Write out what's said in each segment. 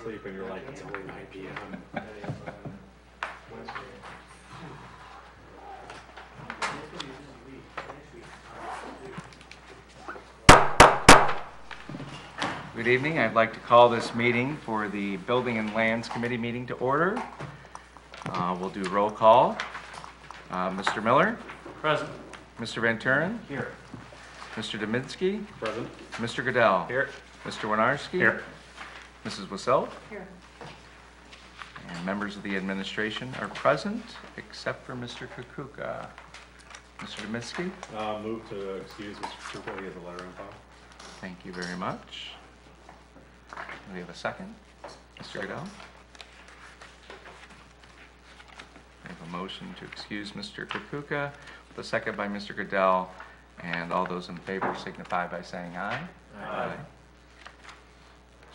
asleep and you're like, it's only 9 p.m. Good evening. I'd like to call this meeting for the Building and Lands Committee meeting to order. We'll do roll call. Mr. Miller? Present. Mr. Van Turen? Here. Mr. Dominski? Present. Mr. Goodell? Here. Mr. Winarski? Here. Mrs. Wassell? Here. And members of the administration are present, except for Mr. Kukuka. Mr. Dominski? Move to excuse Mr. Kuko. He has a letter on file. Thank you very much. Do we have a second? Mr. Goodell? We have a motion to excuse Mr. Kukuka, with a second by Mr. Goodell, and all those in favor signify by saying aye. Aye.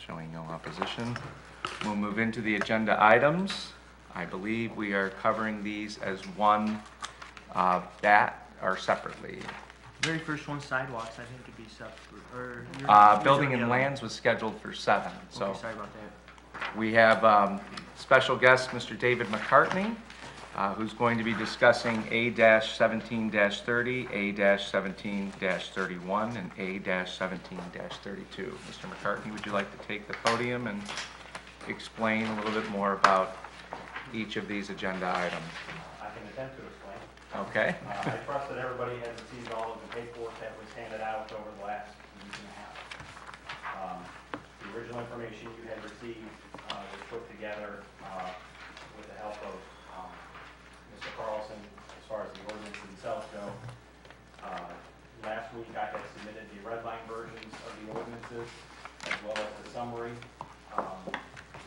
Showing no opposition. We'll move into the agenda items. I believe we are covering these as one bat or separately. Very first one, sidewalks, I think could be separate, or... you're Building on and the other Lands was scheduled for 7, one. so Okay, sorry about that. we have special guest, Mr. David McCartney, who's going to be discussing A-17-30, A-17-31, and A-17-32. Mr. McCartney, would you like to take the podium and explain a little bit more about each of these agenda items? I can attempt to explain. Okay. I trust that everybody has received all of the paperwork that was handed out over the last week and a half. The original information you had received was put together with the help of Mr. Carlson as far as the ordinance themselves go. Last week I had submitted the red line versions of the ordinances as well as a summary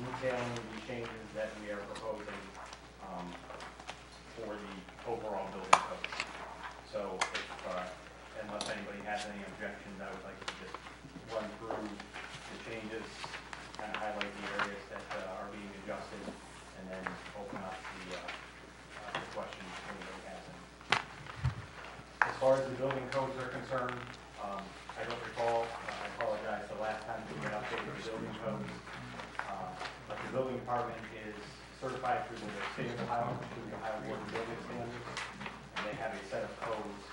detailing the changes that we are proposing for the overall building code. So if, unless anybody has any objections, I would like to just run through the changes, kind of highlight the areas that are being adjusted, and then open up the questions if anybody has any. As far as the building codes are concerned, I don't recall, I apologize, the last time we had updated the building codes, but the building department is certified through the state of Ohio, through the Ohio Board of Building Standards, and they have a set of codes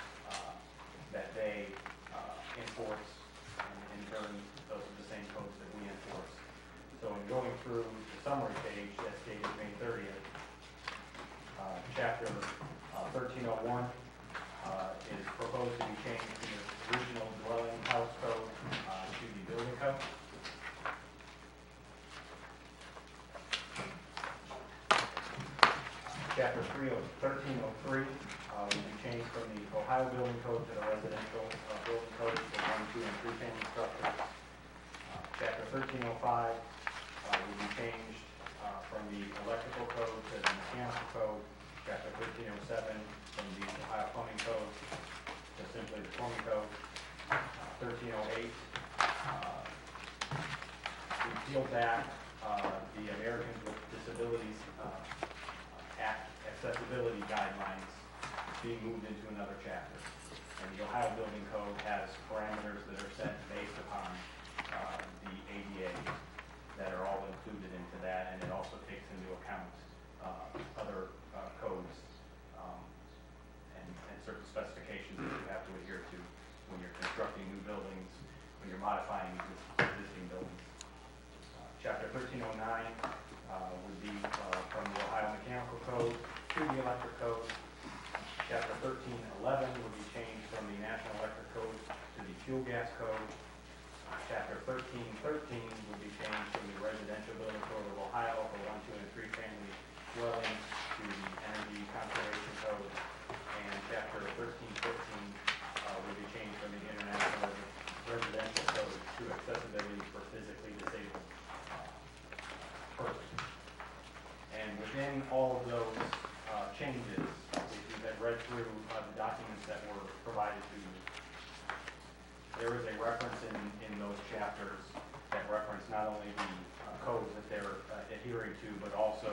that they enforce, and in turn, those are the same codes that we enforce. So in going through the summary page that's dated May 30th, chapter 1301 is proposed to be changed from the original dwelling house code to the building code. Chapter 1303 will be changed from the Ohio Building Code to the residential building code for 1, 2, and 3 family structures. Chapter 1305 will be changed from the electrical code to the mechanical code. Chapter 1307 from the Ohio Plumbing Code to simply the plumbing code. 1308 we peeled back the Americans with Disabilities Act accessibility guidelines being moved into another chapter. And the Ohio Building Code has parameters that are set based upon the ADA that are all included into that, and it also takes into account other codes and certain specifications that you have to adhere to when you're constructing new buildings, when you're modifying existing buildings. Chapter 1309 would be from the Ohio Mechanical Code to the Electric Code. Chapter 1311 would be changed from the National Electric Code to the Fuel Gas Code. Chapter 1313 would be changed from the Residential Building Code of Ohio for 1, 2, and 3 family dwellings to the Energy Conservation Code. And Chapter 1315 would be changed from the International Residential Code to accessibility for physically disabled persons. And within all of those changes, if you had read through the documents that were provided to you, there is a reference in those chapters that reference not only the codes that they're adhering to, but also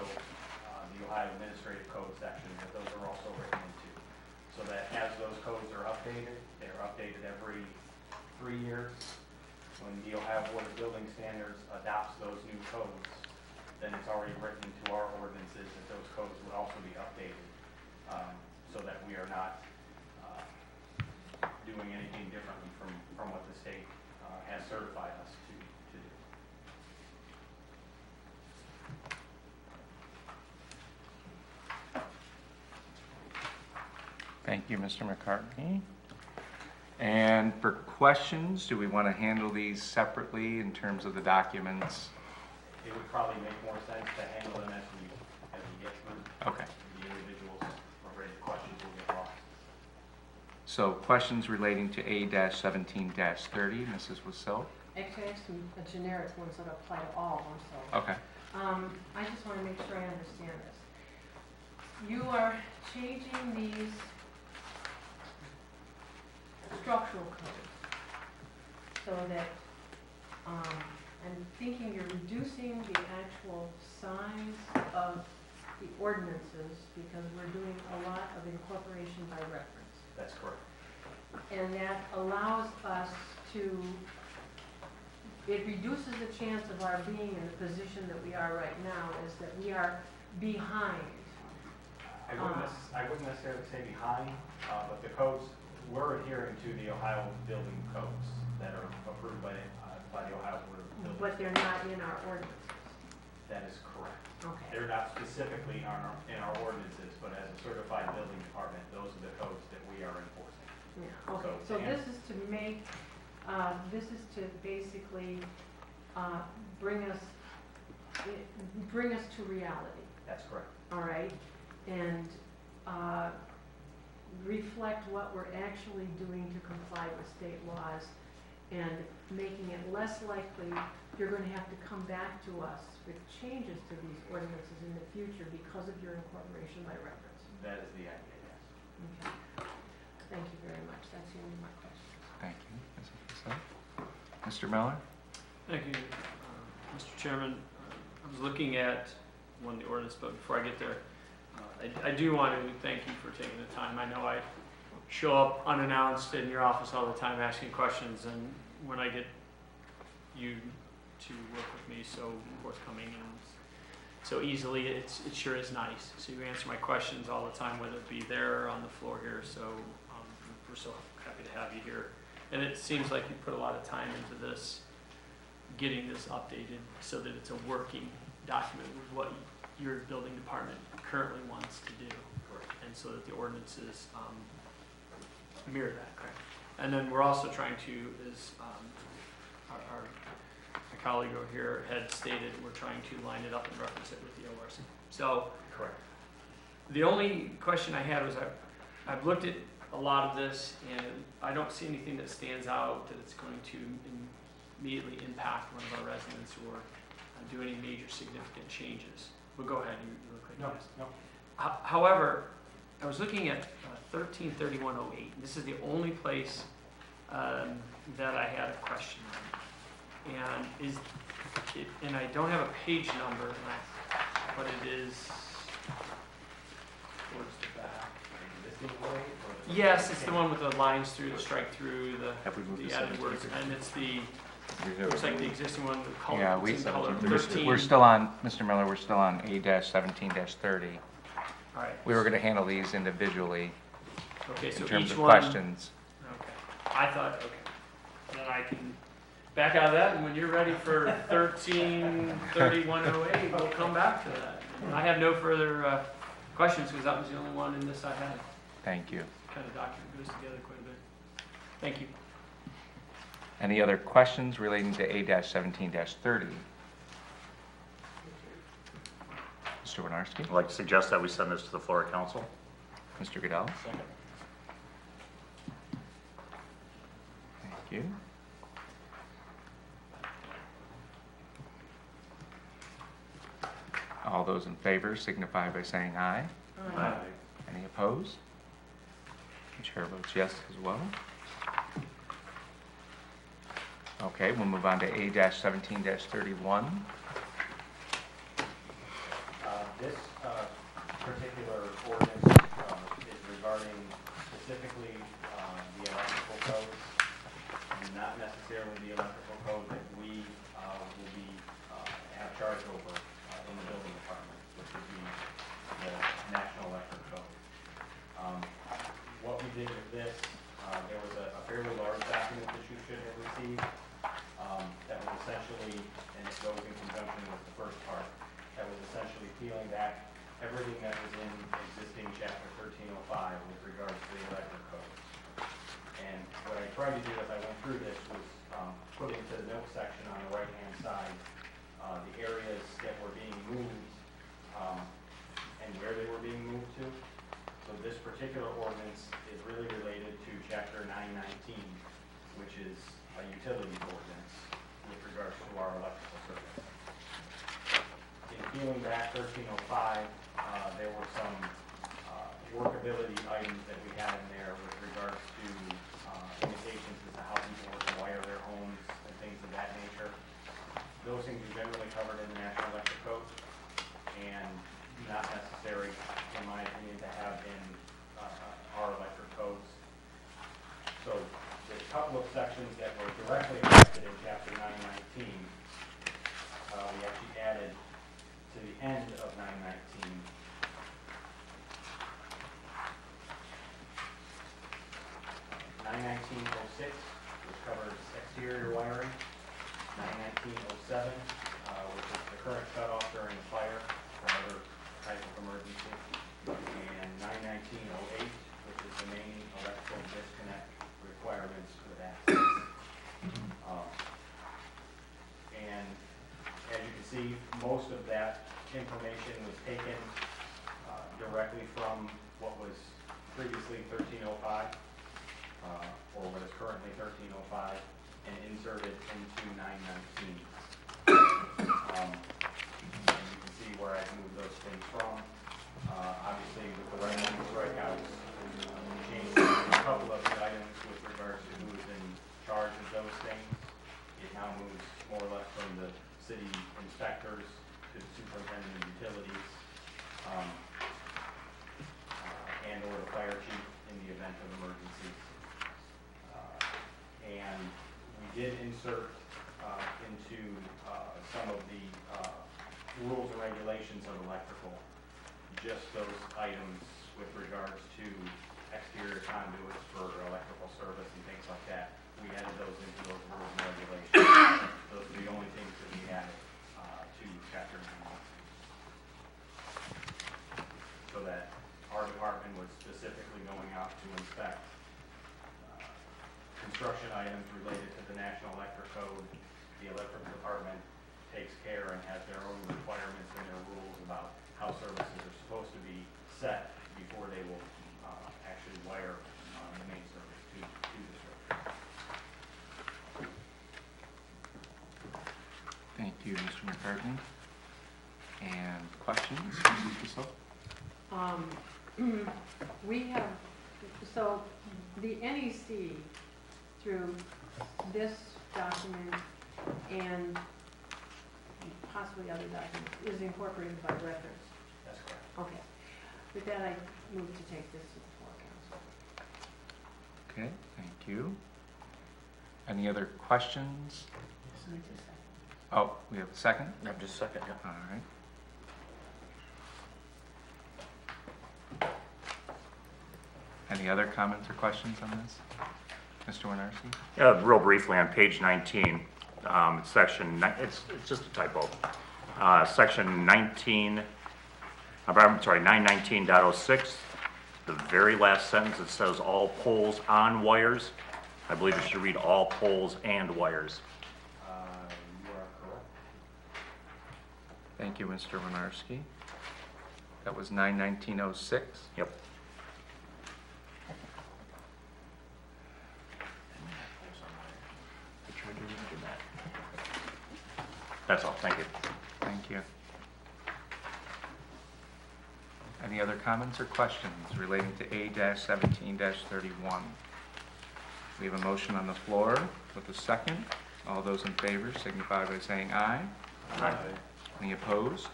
the Ohio Administrative Code section that those are also written into. So that as those codes are updated, they're updated every 3 years. When the Ohio Board of Building Standards adopts those new codes, then it's already written into our ordinances that those codes would also be updated, so that we are not doing anything differently from what the state has certified us to do. Thank you, Mr. McCartney. And for questions, do we want to handle these separately in terms of the documents? It would probably make more sense to handle them as we get through. Okay. The individuals or raised questions will get lost. So questions relating to A-17-30, Mrs. Wasil? Actually, I have some generic ones that apply to all of them, so. Okay. I just want to make sure I understand this. You are changing these structural codes so that, I'm thinking you're reducing the actual size of the ordinances because we're doing a lot of incorporation by reference. That's correct. And that allows us to, it reduces the chance of our being in the position that we are right now, is that we are behind. I wouldn't necessarily say behind, but the codes, we're adhering to the Ohio building codes that are approved by the Ohio Board of Building. But they're not in our ordinances. That is correct. Okay. They're not specifically in our ordinances, but as a certified building department, those are the codes that we are enforcing. Yeah, okay. So this is to make, this is to basically bring us to reality. That's correct. All right, and reflect what we're actually doing to comply with state laws and making it less likely you're going to have to come back to us with changes to these ordinances in the future because of your incorporation by reference. That is the idea, yes. Okay. Thank you very much. That's the end of my questions. Thank you, Mrs. Wasil. Mr. Miller? Thank you, Mr. Chairman. I was looking at one of the ordinance, but before I get there, I do want to thank you for taking the time. I know I show up unannounced in your office all the time asking questions, and when I get you to work with me so forthcoming and so easily, it sure is nice. So you answer my questions all the time, whether it be there or on the floor here, so we're so happy to have you here. And it seems like you put a lot of time into this, getting this updated so that it's a working document with what your building department currently wants to do. Correct. And so that the ordinances mirror that, correct? And then we're also trying to, as our colleague over here had stated, we're trying to line it up and reference it with the ORC. So Correct. the only question I had was I've looked at a lot of this and I don't see anything that stands out that it's going to immediately impact one of our residents or do any major significant changes. But go ahead, you look like No, yes. no. However, I was looking at 133108. This is the only place that I had a question on. And and I don't have a page number, but it is towards the back. Existing way or the- Yes, it's the one with the lines through, the strike through, Have we moved the to added words, 17? and it's the, looks like the existing one, the color, Yeah, it's in color, we're 13. still on, Mr. Miller, we're still on A-17-30. All right. We were going to handle these individually Okay, so in terms each of one. questions. Okay, I thought, okay. Then I can back out of that, and when you're ready for 133108, we'll come back to that. I have no further questions, because that was the only one in this I had. Thank you. Kind of document goes together quite a bit. Thank you. Any other questions relating to A-17-30? Mr. Winarski? I'd like to suggest that we send this to the Florida Council. Mr. Goodell? Second. Thank you. All those in favor signify by saying aye. Aye. Any opposed? The chair votes yes as well. Okay, we'll move on to A-17-31. This particular ordinance is regarding specifically the electrical codes, and not necessarily the electrical code that we will be have charge over in essentially, and it goes in conjunction with the first part, that was essentially peeling back everything that was in existing chapter 1305 with regards to the electric code. And what I tried to do as I went through this was put into the note section on the right-hand side the areas that were being moved and where they were being moved to. So this particular ordinance is really related to chapter 919, which is a utilities ordinance with regards to our electrical service. In peeling back 1305, there were some workability items that we had in there with regards to limitations as to how people were to wire their homes and things of that nature. Those things are generally covered in the National Electric Code and not necessary, in my opinion, to have in our electric codes. So there's a couple of sections that were directly affected in chapter 919. We actually added to the end of 919 919.06, which covers exterior wiring. 919.07, which is the current cutoff during a fire or other type of emergency. And 919.08, which is the main electrical disconnect requirements with access. And as you can see, most of that information was taken directly from what was previously 1305, or what is currently 1305, and inserted into 919. And you can see where I've moved those things from. Obviously, with the right-hand strikeouts, we changed a couple of the items with regards to who is in charge of those things. It now moves more or less from the city inspectors to the superintendent of utilities, and or the fire chief in the event of emergencies. And we did insert into some of the rules and regulations of electrical, just those items with regards to exterior conduits for electrical service and things like that. We added those into those rules and regulations. Those are the only things that we added to chapter 9. So that our department was specifically going out to inspect construction items related to the National Electric Code. The electrical department takes care and has their own requirements and their rules about how services are supposed to be set before they will actually wire the main service to the structure. Thank you, Mr. McCartney. And questions, Mrs. Bissell? We have, so the NEC through this document and possibly other documents is incorporated by reference. That's correct. Okay. With that, I move to take this to the floor, council. Okay, thank you. Any other questions? Oh, we have a second? No, just a second, yeah. All right. Any other comments or questions on this? Mr. Winarski? Yeah, real briefly, on page 19, it's section, it's just a typo. Section 919.06, the very last sentence, it says all poles on wires. I believe it should read all poles and wires. You are correct. Thank you, Mr. Winarski. That was 919.06. Yep. That's all, thank you. Thank you. Any other comments or questions relating to A-17-31? We have a motion on the floor with a second. All those in favor signify by saying aye. Aye. Any opposed?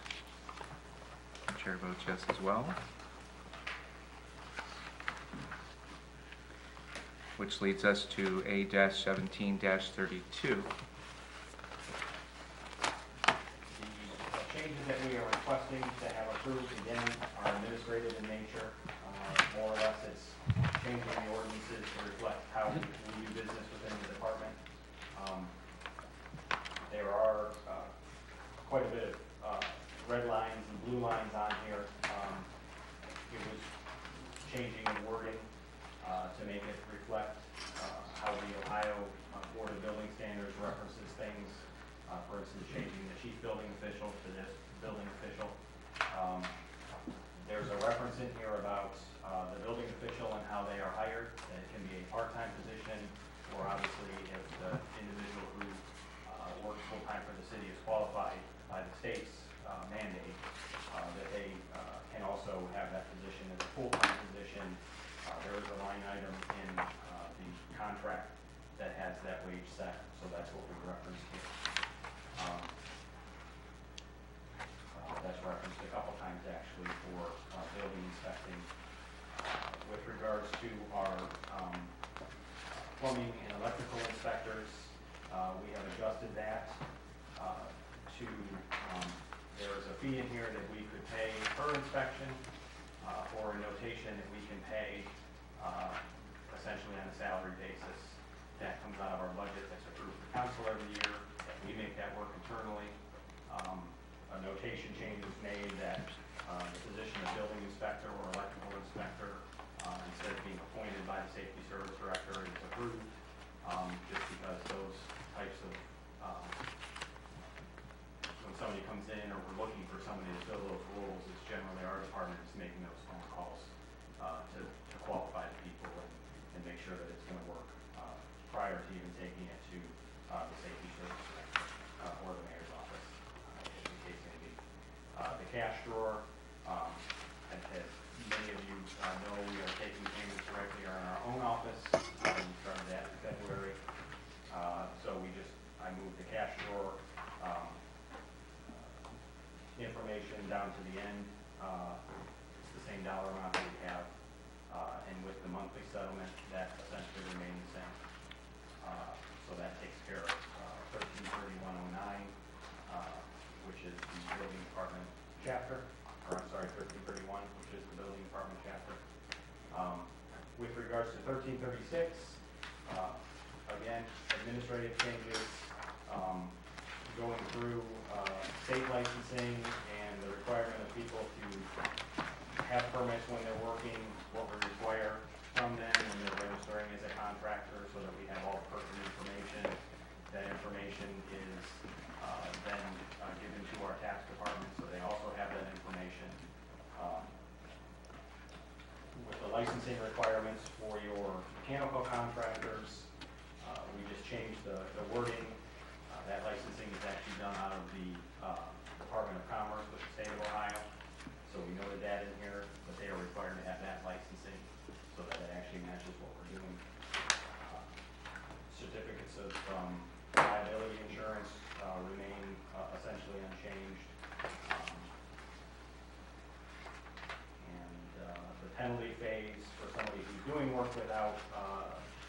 The chair votes yes as well. Which leads us to A-17-32. The changes that we are requesting to have approved, again, are administrative in nature. More or less, it's changing the ordinances to reflect how we do business within the department. There are quite a bit of red lines and blue lines on here. It was changing the wording to make it reflect how the Ohio Board of Building Standards references things. For instance, changing the chief building official to this building official. There's a reference in here about the building official and how they are hired. It can be a part-time position, or obviously if the individual who works full-time for the city is qualified by the state's mandate, that they can also have that position as a full-time position. There is a line item in the contract that has that wage set, so that's what we referenced here. That's referenced a couple times actually for building inspecting. With regards to our plumbing and electrical inspectors, we have adjusted that to, there is a fee in here that we could pay per inspection, or a notation that we can pay essentially on a salary basis. That comes out of our budget that's approved for council every year. We make that work internally. A notation change was made that the position of building inspector or electrical inspector, instead of being appointed by the safety service director, is approved, just because those types of, when somebody comes in or we're looking for somebody to fill those roles, it's generally our department is making those phone calls to qualify the people and make sure that it's going to work prior to even taking it to the safety service director or the mayor's office, if the case may be. The cash drawer, as many of you know, we are taking payments directly in our own office. We started that in February. So I moved the cash drawer information down to the end. It's the same dollar amount that we have. And with the monthly settlement, that essentially remains the same. So that takes care of 133109, which is the building department chapter, or I'm sorry, 1331, which is the building department chapter. With regards to 1336, again, administrative changes, going through state licensing and the requirement of people to have permits when they're working, what we require from them when they're registering as a contractor, so that we have all pertinent information. That information is then given to our tax department, so they also have that information. With the licensing requirements for your mechanical contractors, we just changed the wording. That licensing is actually done out of the Department of Commerce with the state of Ohio. So we noted that in here, but they are required to have that licensing so that it actually matches what we're doing. Certificates of liability insurance remain essentially unchanged. The penalty phase for somebody who's doing work without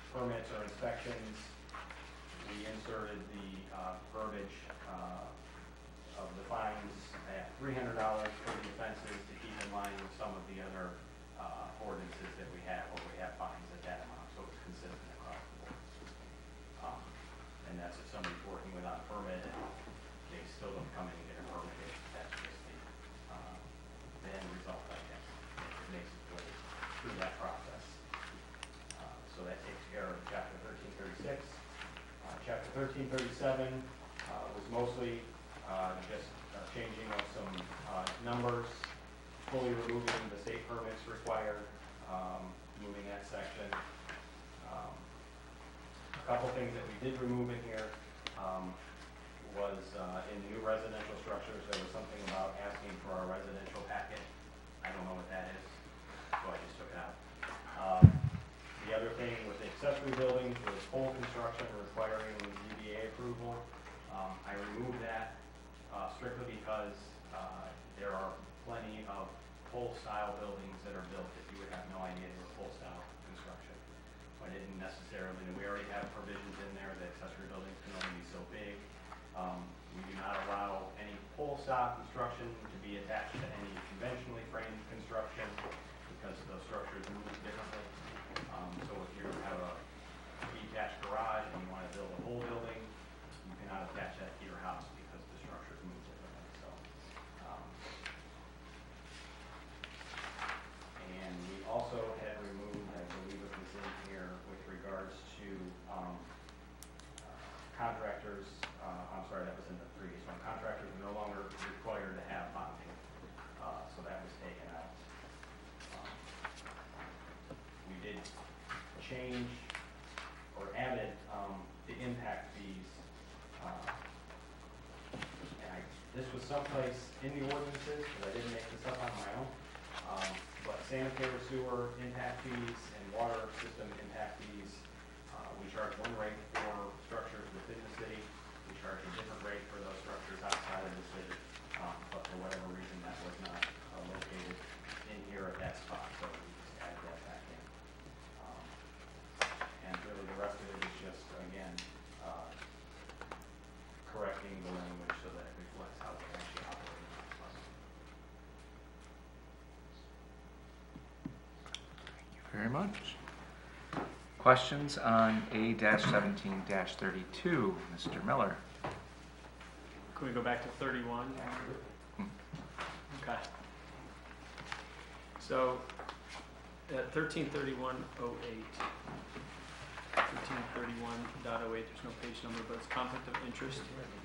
permits or inspections, we inserted the verbiage of the fines at $300 for the offenses to keep in line with some of the other ordinances that we have, where we have fines at that amount, so it's consistent across the board. And that's if somebody's working without a permit and they still don't come in and get a permit, that's just the end result, I guess. It makes its way through that process. So that takes care of chapter 1336. Chapter 1337 was mostly just changing of some numbers, fully removing the state permits required, moving that section. A couple things that we did remove in here was in new residential structures, there was something about asking for a residential packet. I don't know what that is, so I just took it out. The other thing with the accessory buildings was pole construction requiring ZBA approval. I removed that strictly because there are plenty of pole-style buildings that are built that you would have no idea they were pole-style construction. I didn't necessarily, we already have provisions in there that accessory buildings can only be so big. We do not allow any pole-style construction to be attached to any conventionally framed construction because those structures move differently. So if you have a detached garage and you want to build a whole building, you can not attach that to your house because the structure is moved differently, so. um, And we also had removed, I believe it was in here, with regards to contractors, I'm sorry, that was in the previous one. Contractors are no longer required to have bonding, so that was taken out. We did change or added the impact fees. And this was someplace in the ordinances, but I didn't make this up on my own. But sanitary sewer impact fees and water system impact fees, we charge one rate for structures within the city. We charge a different rate for those structures outside of the city. But for whatever reason, that was not located in here at that spot, so we just added that back in. And really the rest of it is just, again, correcting the language so that it reflects how they actually operate in the bus. Thank you very much. Questions on A-17-32, Mr. Miller? Can we go back to 31? Okay. So, at 1331.08, 1331.08, there's no page number, but it's conflict of interest.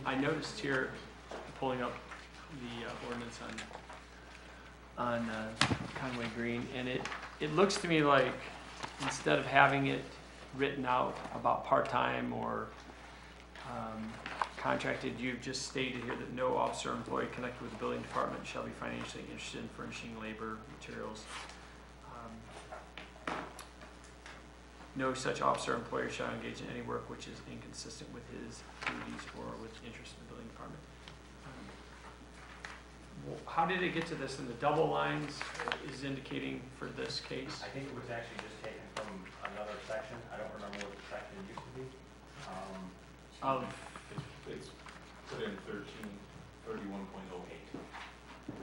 I noticed here, pulling up the ordinance on Conway Green, and it looks to me like instead of having it written out about part-time or contracted, you've just stated here that no officer or employee connected with the building department shall be financially interested in furnishing labor, materials. No such officer or employer shall engage in any work which is inconsistent with his duties or with interest in the building department. How did it get to this? And the double lines is indicating for this case? I think it was actually just taken from another section. I don't remember what the section used to be. It's put in 1331.08.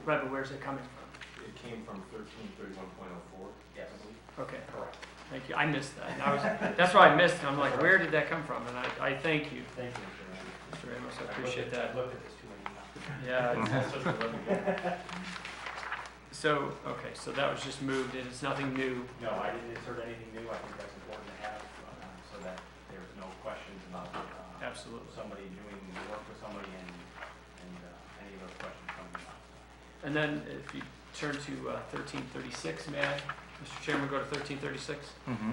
Right, but where's it coming from? It came from 1331.04. Yes. I believe. Okay, Correct. thank you. I missed that. That's why I missed it. I'm like, where did that come from? And I thank you, Thank you, Mr. Randall. Mr. Ramos. I appreciate that. I've looked at this too many times. Yeah. So, okay, so that was just moved and it's nothing new. No, I didn't insert anything new. I think that's important to have so that there's no questions about Absolutely. somebody doing work with somebody and any of those questions coming up. And then if you turn to 1336, may I, Mr. Chairman, go to 1336? Mm-hmm.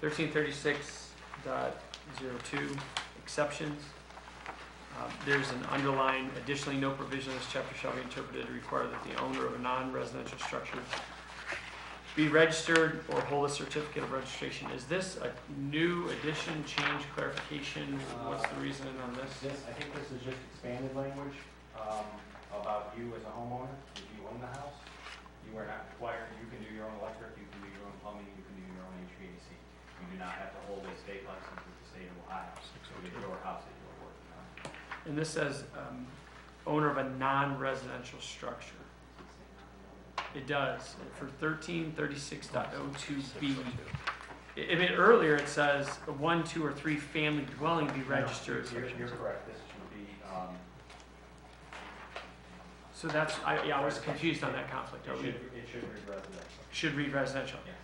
1336.02, exceptions. There's an underline, additionally, no provision of this chapter shall be interpreted to require that the owner of a non-residential structure be registered or hold a certificate of registration. Is this a new addition, change, clarification? What's the reasoning on this? I think this is just expanded language about you as a homeowner. If you own the house, you are not required, you can do your own electric, you can do your own plumbing, you can do your own HVAC. You do not have to hold a state license with the state of Ohio. So it is your house that you are working on. And this says owner of a non-residential structure. It does, for 1336.02B. I mean, earlier it says a 1, 2, or 3 family dwelling be registered. You're correct. This should be, So that's, I was confused on that conflict. Are we- it should read residential. Should read residential. Yes.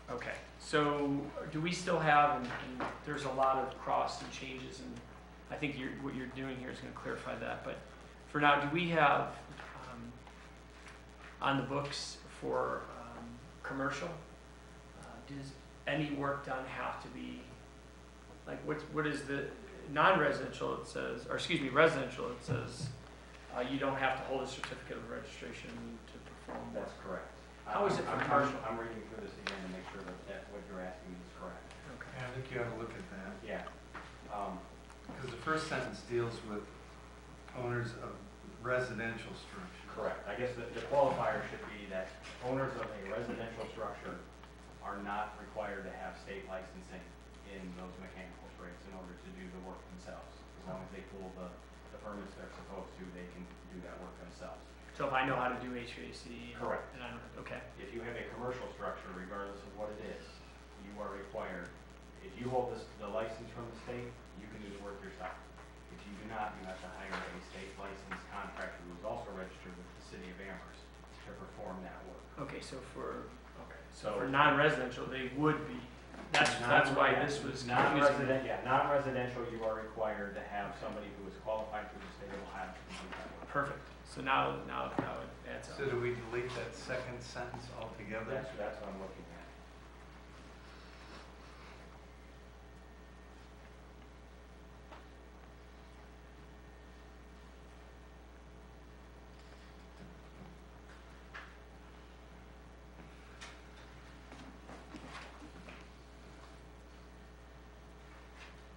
Okay, so do we still have, and there's a lot of cross and changes, and I think what you're doing here is going to clarify that, but for now, do we have on the books for commercial, does any work done have to be, like what is the non-residential, it says, or excuse me, residential, it says you don't have to hold a certificate of registration to perform work. That's correct. How is it for commercial? I'm reading through this again to make sure that what you're asking is correct. Okay. Yeah, I think you ought to look at that, Yeah. because the first sentence deals with owners of residential structure. Correct. I guess the qualifier should be that owners of a residential structure are not required to have state licensing in those mechanical trades in order to do the work themselves. As long as they pull the permits they're supposed to, they can do that work themselves. So if I know how to do HVAC. Correct. And I don't, okay. If you have a commercial structure, regardless of what it is, you are required, if you hold the license from the state, you can do the work yourself. you do not, you have to hire a state licensed contractor who is also registered with the city of Amherst to perform that work. Okay, so for So. non-residential, they would be, that's why this was confusing. Non-residential, you are required to have somebody who is qualified through the state of Ohio to complete that work. Perfect. So now it adds So up. do we delete that second sentence altogether? That's what I'm looking at.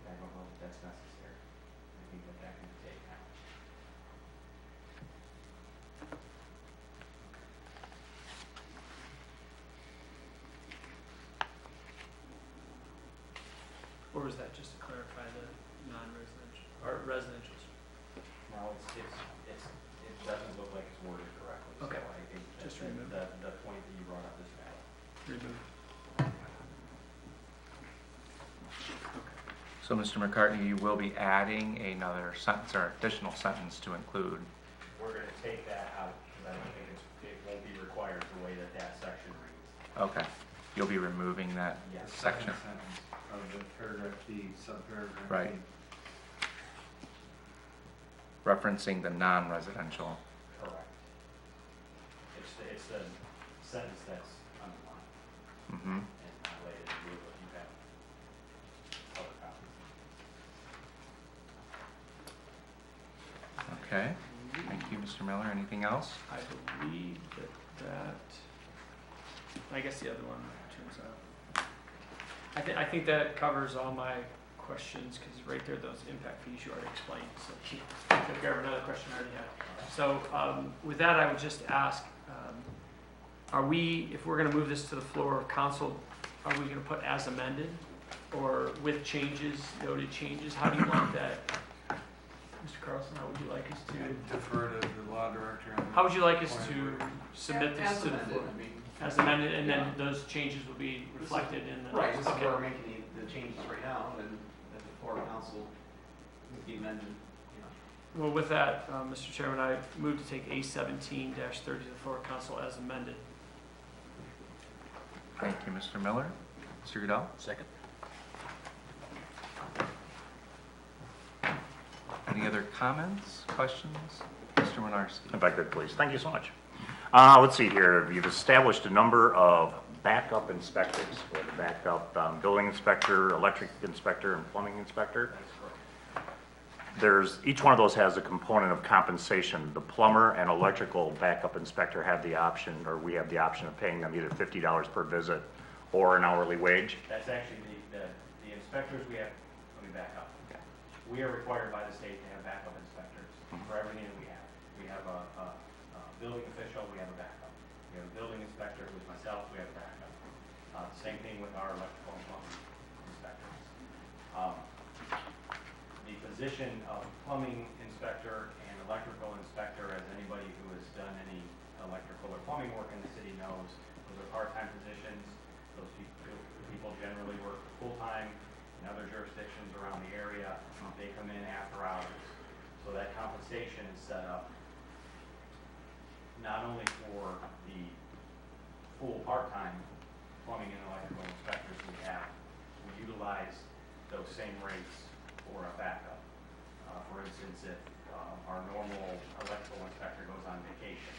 I don't know if that's necessary. I think that can be taken out. Or was that just to clarify the non-residential, or residential? No, it doesn't look like it's worded correctly. Okay. So I think Just that remove the point that you brought up is valid. Remove. So, Mr. McCartney, you will be adding another sentence or additional sentence to include. We're gonna take that out, because I don't think it won't be required the way that section reads. Okay, you'll be removing that Yes. The section. second sentence of the paragraph B, subparagraph B. Right. Referencing the non-residential. Correct. It's the sentence that's underlined Mm-hmm. and highlighted in blue if you have other copies. Okay, thank you, Mr. Miller. Anything else? I believe that, I guess the other one turns out. I think that covers all my questions, because right there, those impact fees you already explained, so I took care of another question I already had. So with that, I would just ask, are we, if we're gonna move this to the floor of council, are we gonna put as amended, or with changes, noted changes? How do you want that? Mr. Carlson, how would you like us to? I defer to the law director. on How would you like us point of to order. submit this to the floor? As amended, and then those changes will be reflected in the. Right, this is Okay. where we're making the changes right now, and at the floor of council would be amended, you know. Well, with that, Mr. Chairman, I move to take A17-30 to the floor of council as amended. Thank you, Mr. Miller. Mr. Goodell? Second. Any other comments, questions? Mr. Winarski? If I could, please. Thank you so much. Let's see here. You've established a number of backup inspectors. We have a backup building inspector, electric inspector, and plumbing inspector. Each one of those has a component of compensation. The plumber and electrical backup inspector have the option, or we have the option of paying them either $50 per visit or an hourly wage. That's actually the inspectors we have, let me back up. We are required by the state to have backup inspectors for everything that we have. We have a building official, we have a backup. We have a building inspector, who's myself, we have a backup. Same thing with our electrical and plumbing inspectors. The position of plumbing inspector and electrical inspector, as anybody who has done any electrical or plumbing work in the city knows, those are part-time positions. Those people generally work full-time in other jurisdictions around the area. They come in after hours. So that compensation is set up not only for the full part-time plumbing and electrical inspectors we have, we utilize those same rates for a backup. For instance, if our normal electrical inspector goes on vacation,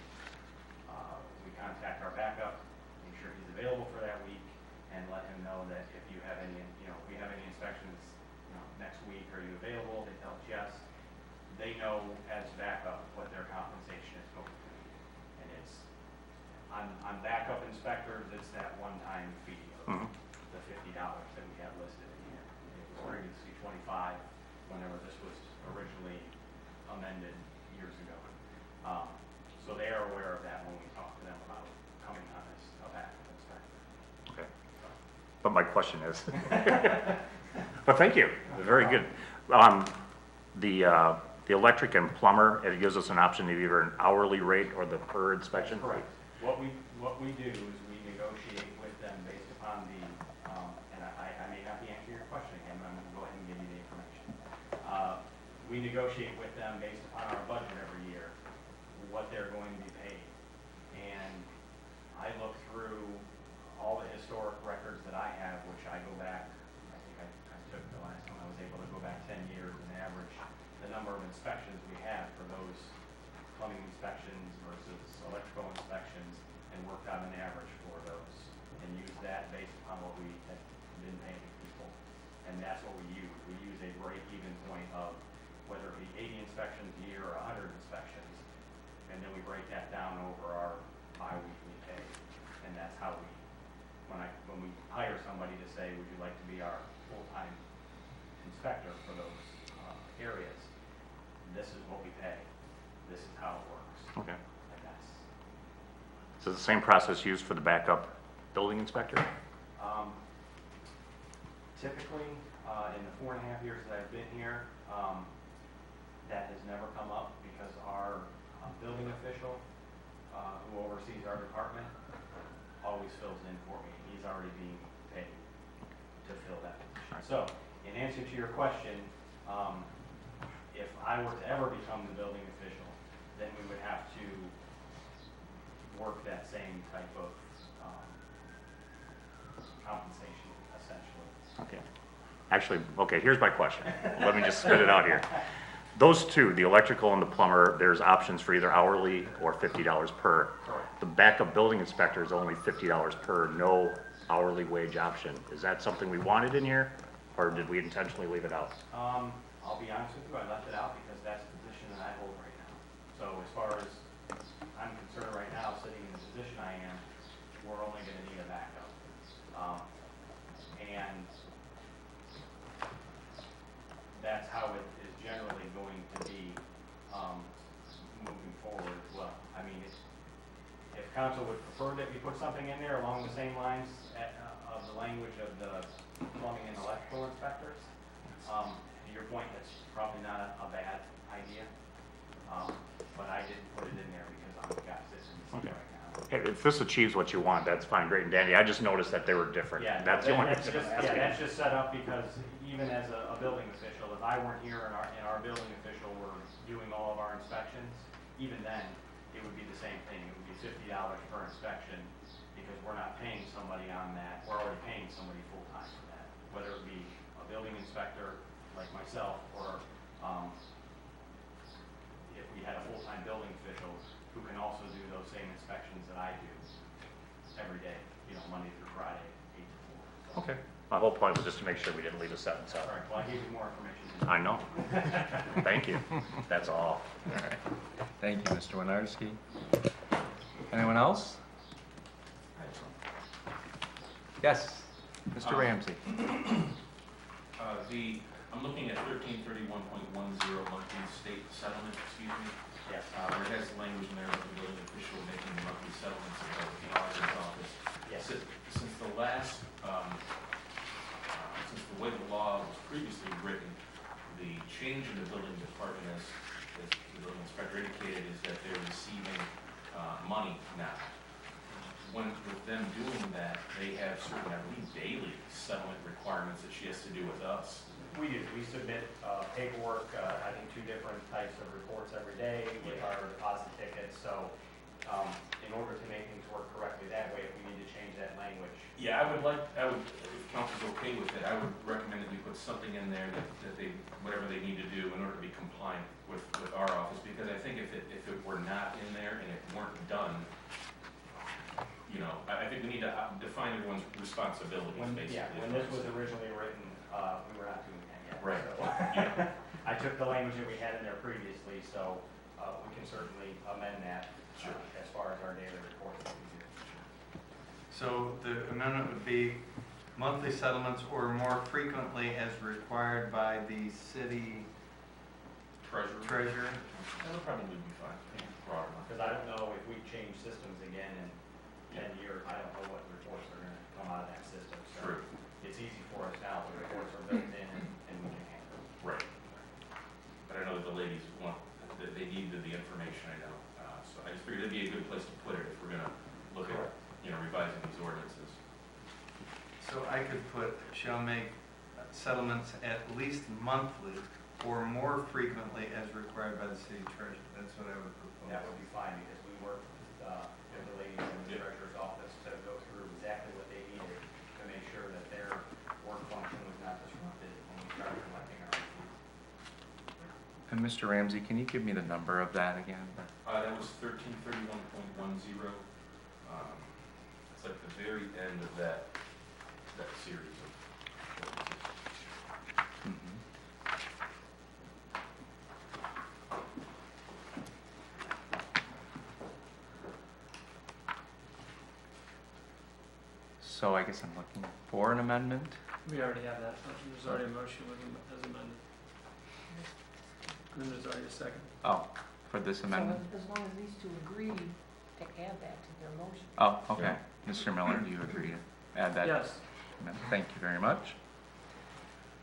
we contact our backup, make sure he's available for that week, and let him know that if you have any, if we have any inspections, next week, are you available? They tell us yes. They know as backup what their compensation is going to be. And it's, on backup inspectors, it's that one-time fee of the $50 that we have listed in here. It was previously 25 whenever this was originally amended years ago. So they are aware of that when we talk to them about coming on as a backup inspector. Okay. But my question is, but thank you, very good. The electric and plumber, it gives us an option of either an hourly rate or the per inspection? That's correct. What we do is we negotiate with them based upon the, and I may not be answering your question again, but I'm going to go ahead and give you the information. we negotiate with them based upon our budget every year, what they're going to be paid. And I look through all the historic records that I have, which I go back, I think I took the last one, I was able to go back 10 years and average the number of inspections we have for those plumbing inspections versus electrical inspections, and worked out an average for those, and use that based upon what we had been paying people. And that's what we use. We use a break-even point of whether it be 80 inspections a year or 100 inspections, and then we break that down over our bi-weekly pay. And that's how we, when we hire somebody to say, would you like to be our full-time inspector for those areas, this is what we pay. This is how it works. Okay. And that's, So the same process used for the backup building inspector? typically, in the 4.5 years that I've been here, that has never come up because our building official, who oversees our department, always fills in for me. He's already being paid to fill that position. So, in answer to your question, if I were to ever become the building official, then we would have to work that same type of compensation, essentially. Okay. Actually, okay, here's my question. Let me just spit it out here. Those two, the electrical and the plumber, there's options for either hourly or $50 per. Correct. The backup building inspector is only $50 per, no hourly wage option. Is that something we wanted in here, or did we intentionally leave it out? I'll be honest with you, I left it out because that's the position that I hold right now. So as far as I'm concerned right now, sitting in the position I am, we're only gonna need a backup. And that's how it is generally going to be, moving forward as well. I mean, if council would prefer that we put something in there along the same lines of the language of the plumbing and electrical inspectors, to your point, that's probably not a bad idea. But I didn't put it in there because I'm the guy sitting in the seat Okay. right now. Hey, if this achieves what you want, that's fine, great and dandy. I just noticed that they were different. Yeah, That's the only that's reason just, I'm yeah, asking. that's just set up because even as a building official, if I weren't here and our building official were doing all of our inspections, even then, it would be the same thing. It would be $50 per inspection because we're not paying somebody on that. We're already paying somebody full-time for that, whether it be a building inspector like myself or if we had a full-time building official who can also do those same inspections that I do every day, you know, Monday through Friday, 8 to 4. So. Okay. My whole point was just to make sure we didn't leave a sentence out. All right, well, I gave you more information. I know. Thank you. That's all. All right. Thank you, Mr. Winarski. Anyone else? Yes, Mr. Ramsey. I'm looking at 1331.10 monthly state settlement, excuse me. Yes. Where it has language in there about the building official making the monthly settlements of the auditor's office. Yes. Since the last, since the way the law was previously written, the change in the building department, as the building inspector indicated, is that they're receiving money now. With them doing that, they have certain, I believe, daily settlement requirements that she has to do with us. We do. We submit paperwork, I think 2 different types of reports every day with our deposit tickets. So in order to make things work correctly that way, if we need to change that language. Yeah, if council's okay with it, I would recommend that we put something in there that they, whatever they need to do in order to be compliant with our office, because I think if it were not in there and it weren't done, you know, I think we need to define everyone's responsibilities, basically. Yeah, when this was originally written, we were not doing that yet. Right. So, Yeah. I took the language that we had in there previously, so we can certainly amend that Sure. as far as our daily reports that we do. So the amendment would be monthly settlements or more frequently as required by the city treasurer. That would probably be fine, broad enough. Because I don't know if we change systems again in 10 years, I don't know what reports are going to come out of that system. So True. it's easy for us now, the reports are built in and we can handle them. Right. But I know that the ladies want, that they need the information, I know. So I just figured it'd be a good place to put it if we're gonna look at, you know, revising these ordinances. So I could put, shall make settlements at least monthly or more frequently as required by the city treasurer. That's what I would propose. That would be fine, because we worked with the ladies in the treasurer's office to go through exactly what they needed to make sure that their work function was not disrupted when we started collecting our receipts. And Mr. Ramsey, can you give me the number of that again? That was 1331.10. It's like the very end of that series of ordinances. Mhm. So I guess I'm looking for an amendment. We already have that. There's already a motion with as amended. And there's already a second. Oh, for this So amendment? as long as these two agree to add that to their motion. Oh, okay. Mr. Miller, do you agree to add that? Yes. amendment? Thank you very much.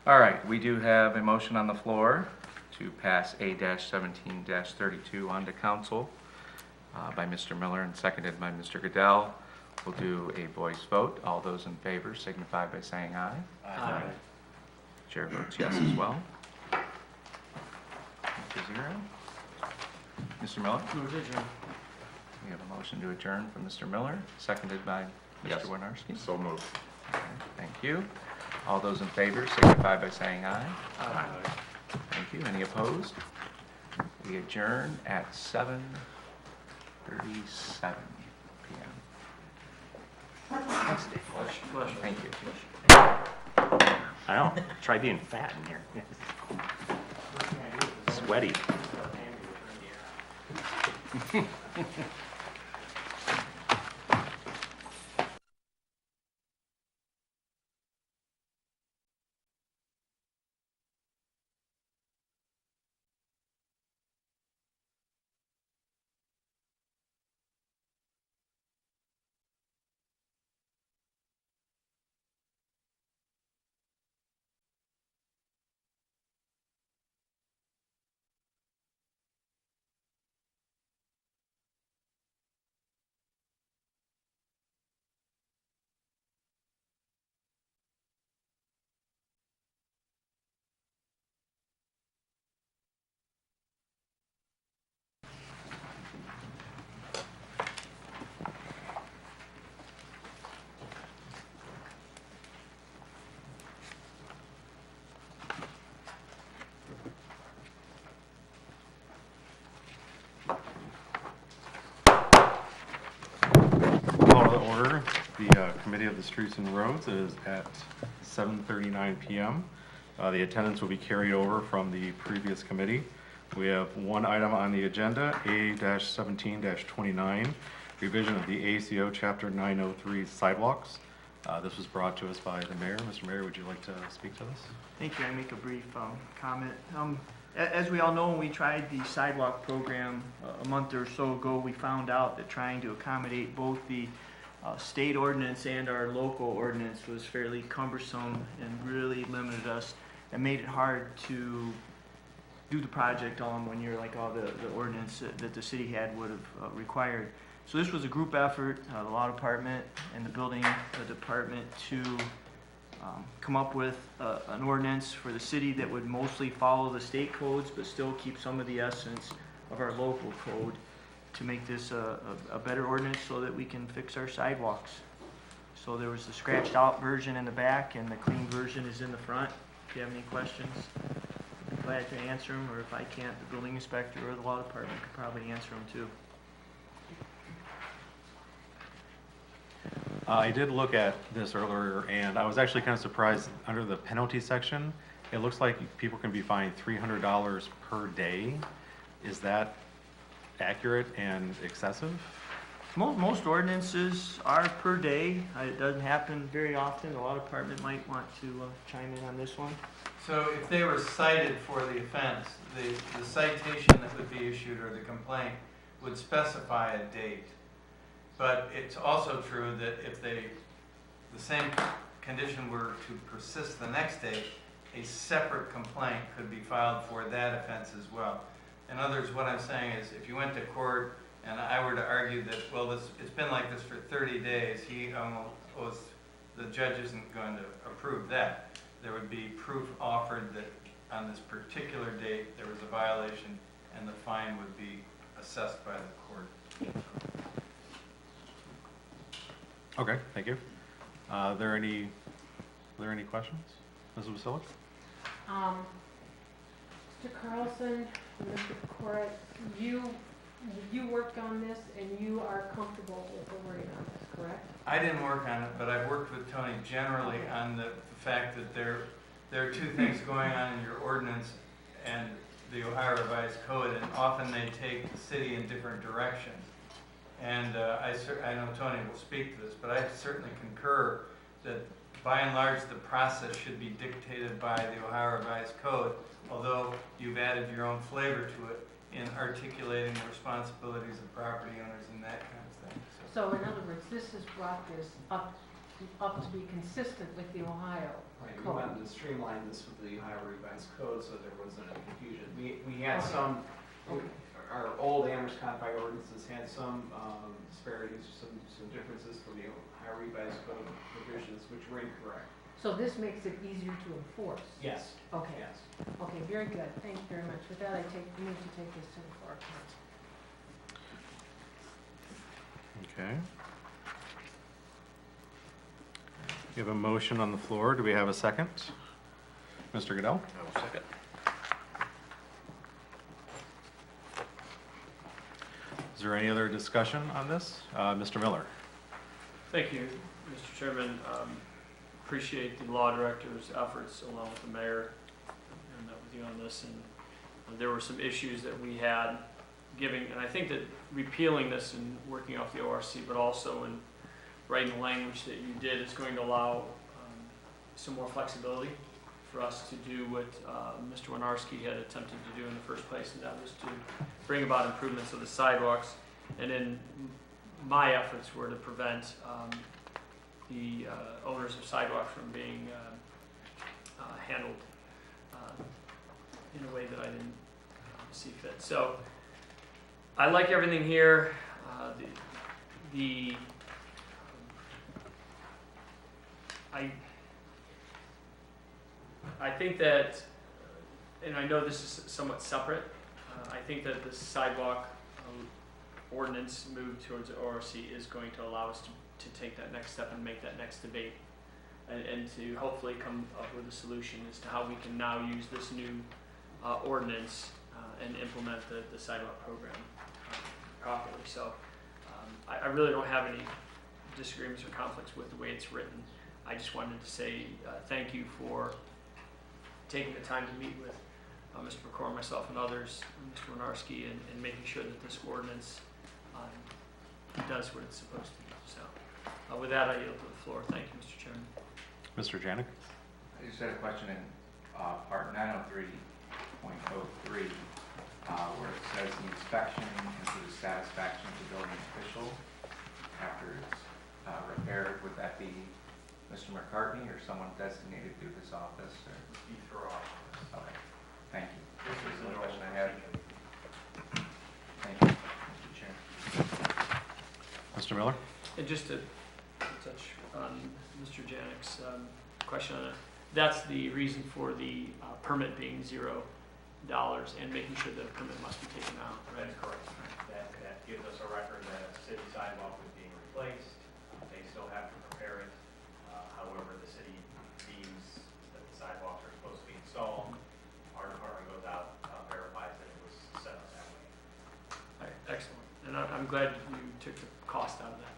All right, we do have a motion on the floor to pass A-17-32 on to council by Mr. Miller and seconded by Mr. Goodell. We'll do a voice vote. All those in favor signify by saying aye. Aye. Chair votes yes as well. 5-0. Mr. Miller, Move to adjourn. we have a motion to adjourn from Mr. Miller, seconded by Yes. Mr. Winarski. So moved. Okay, thank you. All those in favor signify by saying aye. Aye. Thank you. Any opposed? We adjourn at 7:37 p.m. Flush. Thank you. I know, try being fat in here. Sweaty. Call to order the Committee of the Streets and Roads. It is at 7:39 p.m. The attendance will be carried over from the previous committee. We have one item on the agenda, A-17-29, revision of the ACO Chapter 903 sidewalks. This was brought to us by the mayor. Mr. Mayor, would you like to speak to this? Thank you. I make a brief comment. As we all know, when we tried the sidewalk program a month or so ago, we found out that trying to accommodate both the state ordinance and our local ordinance was fairly cumbersome and really limited us and made it hard to do the project all in 1 year like all the ordinance that the city had would have required. So this was a group effort, the law department and the building department to come up with an ordinance for the city that would mostly follow the state codes but still keep some of the essence of our local code to make this a better ordinance so that we can fix our sidewalks. So there was the scratched out version in the back and the clean version is in the front. If you have any questions, I'm glad to answer them, or if I can't, the building inspector or the law department could probably answer them too. I did look at this earlier, and I was actually kind of surprised. Under the penalty section, it looks like people can be fined $300 per day. Is that accurate and excessive? Most ordinances are per day. It doesn't happen very often. The law department might want to chime in on this one. So if they were cited for the offense, the citation that would be issued or the complaint would specify a date. But it's also true that if the same condition were to persist the next day, a separate complaint could be filed for that offense as well. In other words, what I'm saying is if you went to court and I were to argue that, well, it's been like this for 30 days, the judge isn't going to approve that. There would be proof offered that on this particular date, there was a violation, and the fine would be assessed by the court. Okay, thank you. Are there any questions? Mrs. Basilic? Mr. Carlson, Mr. Pecora, you worked on this and you are comfortable with the wording on this, correct? I didn't work on it, but I've worked with Tony generally on the fact that there are two things going on in your ordinance and the Ohio Revised Code, and often they take the city in different directions. And I know Tony will speak to this, but I certainly concur that by and large the process should be dictated by the Ohio Revised Code, although you've added your own flavor to it in articulating the responsibilities of property owners and that kind of thing. So in other words, this has brought this up to be consistent with the Ohio Right, we Code. wanted to streamline this with the Ohio Revised Code so there wasn't any confusion. We had Okay. some, Okay. our old Amherst codified ordinances had some disparities, some differences from the Ohio Revised Code provisions, which were incorrect. So this makes it easier to enforce? Yes, Okay. yes. Okay, very good. Thank you very much. With that, I need to take this to the floor. Okay. We have a motion on the floor. Do we have a second? Mr. Goodell? I will second. Is there any other discussion on this? Mr. Miller? Thank you, Mr. Chairman. Appreciate the law director's efforts along with the mayor and met with you on this. And there were some issues that we had and I think that repealing this and working off the ORC, but also in writing the language that you did is going to allow some more flexibility for us to do what Mr. Winarski had attempted to do in the first place, and that was to bring about improvements of the sidewalks. And then my efforts were to prevent the owners of sidewalks from being handled in a way that I didn't see fit. So I like everything here. I think that, and I know this is somewhat separate, I think that the sidewalk ordinance move towards the ORC is going to allow us to take that next step and make that next debate, and to hopefully come up with a solution as to how we can now use this new ordinance and implement the sidewalk program properly. So I really don't have any disagreements or conflicts with the way it's written. I just wanted to say thank you for taking the time to meet with Mr. McCord, myself, and others, Mr. Winarski, and making sure that this ordinance does what it's supposed to do. So with that, I yield to the floor. Thank you, Mr. Chairman. Mr. Janik? I just had a question in part 903.03, where it says the inspection is to the satisfaction of the building official after it's repaired. Would that be Mr. McCartney or someone designated to this office? Or? Either office. Okay, thank you. This is the the only question I normal had. procedure. Thank you, Mr. Chair. Mr. Miller? And just to touch on Mr. Janik's question on it, that's the reason for the permit being $0 and making sure that a permit must be taken out, right? That's correct. That gives us a record that a city sidewalk is being replaced. They still have to prepare it. However, the city deems that the sidewalks are supposed to be installed. Our department goes out, verifies that it was set up that way. All right, excellent. And I'm glad you took the cost out of that.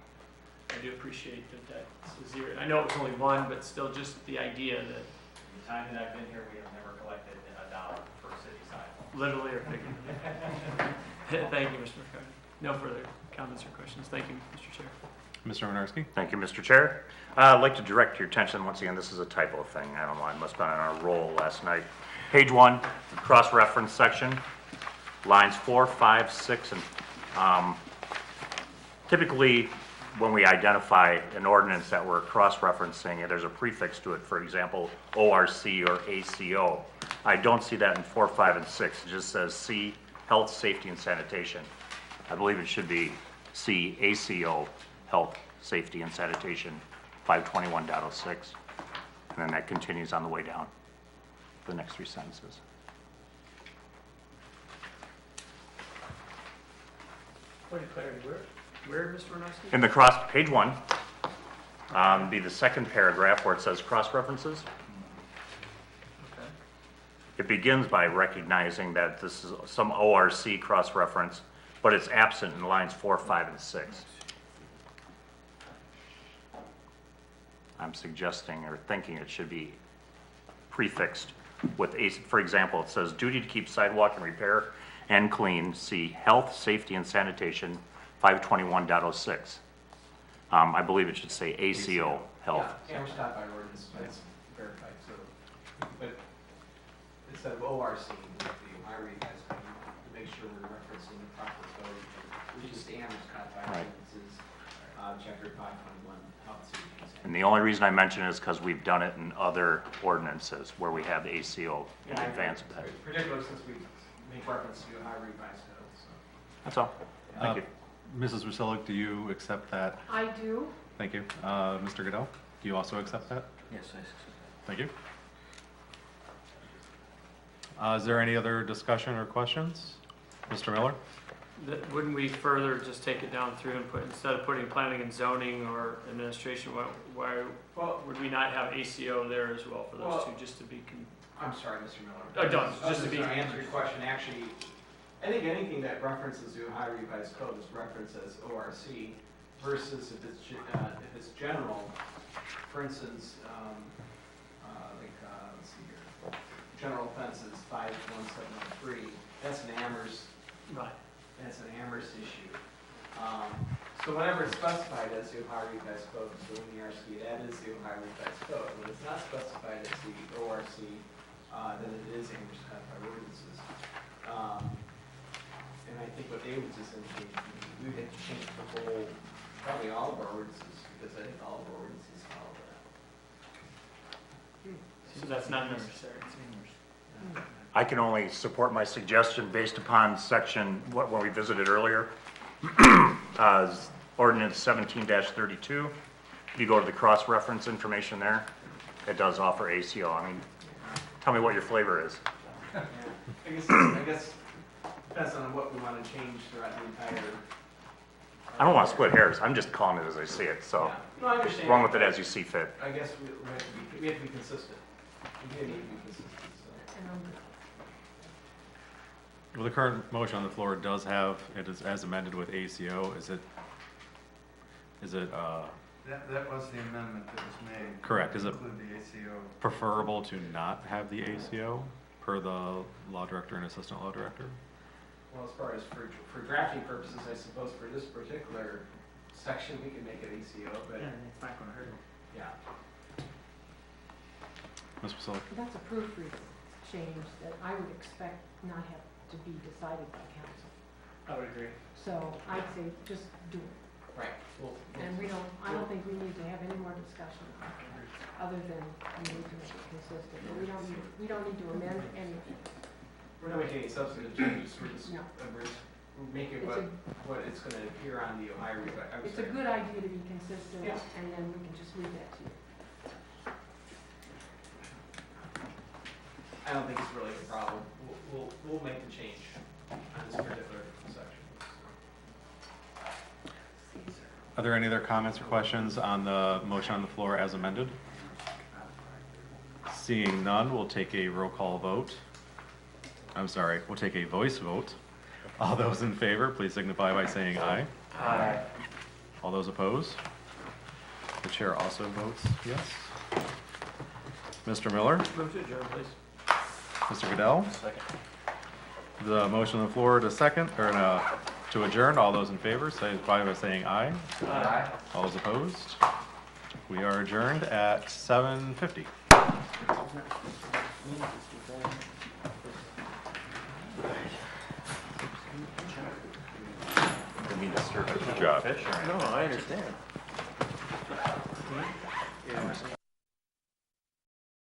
I do appreciate that that's $0. I know it was only one, but still just the idea that In the time that I've been here, we have never collected $1 for city sidewalk. literally or figuratively. Thank you, Mr. McCartney. No further comments or questions. Thank you, Mr. Chair. Mr. Winarski? Thank you, Mr. Chair. I'd like to direct your attention, once again, this is a typo thing. I don't know, I must have been on a roll last night. Page 1, cross-reference section, lines 4, 5, 6, and typically when we identify an ordinance that we're cross-referencing, there's a prefix to it, for example, ORC or ACO. I don't see that in 4, 5, and 6. It just says C, Health, Safety, and Sanitation. I believe it should be C, ACO, Health, Safety, and Sanitation, 521.06, and then that continues on the way down. the next 3 sentences. Point of clarity, where, Mr. Renowski? In the page 1, be the second paragraph where it says cross-references. Okay. It begins by recognizing that this is some ORC cross-reference, but it's absent in lines 4, 5, and 6. I'm suggesting or thinking it should be prefixed with, for example, it says duty to keep sidewalk and repair and clean, see health, safety, and sanitation, 521.06. I believe it should say ACO, health. Yeah, Amherst codified ordinance, that's verified, so, but instead of ORC, the Ohio Revised Code, to make sure we're referencing the proper code, which is the Amherst codified Right. ordinances, chapter 521, health, safety, and sanitation. And the only reason I mention it is because we've done it in other ordinances where we have ACO in Yeah, I advance of that. agree. Particularly since we make reference to Ohio Revised Code, so. That's all. Thank you. Mrs. Rusilic, do you accept that? I do. Thank you. Mr. Goodell, do you also accept that? Yes, I accept Thank you. Is there any other discussion or questions? Mr. Miller? Wouldn't we further just take it down through and put, instead of putting planning and zoning or administration, why Well, would we not have ACO there as well for those Well- two, just to be, I'm sorry, Mr. Miller. Oh, don't, I was just to be- gonna answer your question, actually, I think anything that references the Ohio Revised Code is referenced as ORC versus if it's general, for instance, let's see here, general offenses 51703, that's an Amherst, right, issue. So whenever it's specified as the Ohio Revised Code, so in the RC, that is the Ohio Revised Code. When it's not specified as the ORC, then it is Amherst codified ordinances. And I think what David just indicated, we would have to change the whole, probably all of our ordinances, because I think all of our ordinances follow that. so that's not necessary. I can only support my suggestion based upon section, when we visited earlier, ordinance 17-32. If you go to the cross-reference information there, it does offer ACO. I mean, tell me what your flavor is. Yeah. I guess depends on what we want to change throughout the entire. I don't want to split hairs. I'm just calling it as I see it, so Yeah. No, I understand. run with it as you see fit. I guess we have to be consistent. We need to be consistent, so. And I'm Well, the current motion on the floor does have, it is as amended with ACO. Is it, That was the amendment that was made. Correct. Is it- Include the ACO. preferable to not have the ACO per the law director and assistant law director? Well, as far as for drafting purposes, I suppose for this particular section, we can make it ACO, but, it's not gonna hurt. yeah. Ms. Priscilla? That's a proofread change that I would expect not have to be decided by council. I would agree. So I'd say just do it. Right. Well, And I don't think we need to have any more discussion about that, other than we need to make it consistent. But we don't need to amend anything. we're not making any substantive changes, we're just, No. we're making It's what it's gonna appear on the Ohio Revised. I'm It's a sorry. good idea to be consistent, Yeah. and then we can just leave that to you. I don't think it's really a problem. We'll make the change on this particular section. Are there any other comments or questions on the motion on the floor as amended? Seeing none, we'll take a roll call vote. I'm sorry, we'll take a voice vote. All those in favor, please signify by saying aye. Aye. All those opposed? The chair also votes yes. Mr. Miller? Move to adjourn, please. Mr. Goodell? Second. The motion on the floor to adjourn. All those in favor, signify by saying aye. Aye. All those opposed? We are adjourned at 7:50. Didn't mean to stir up the job. No, I understand.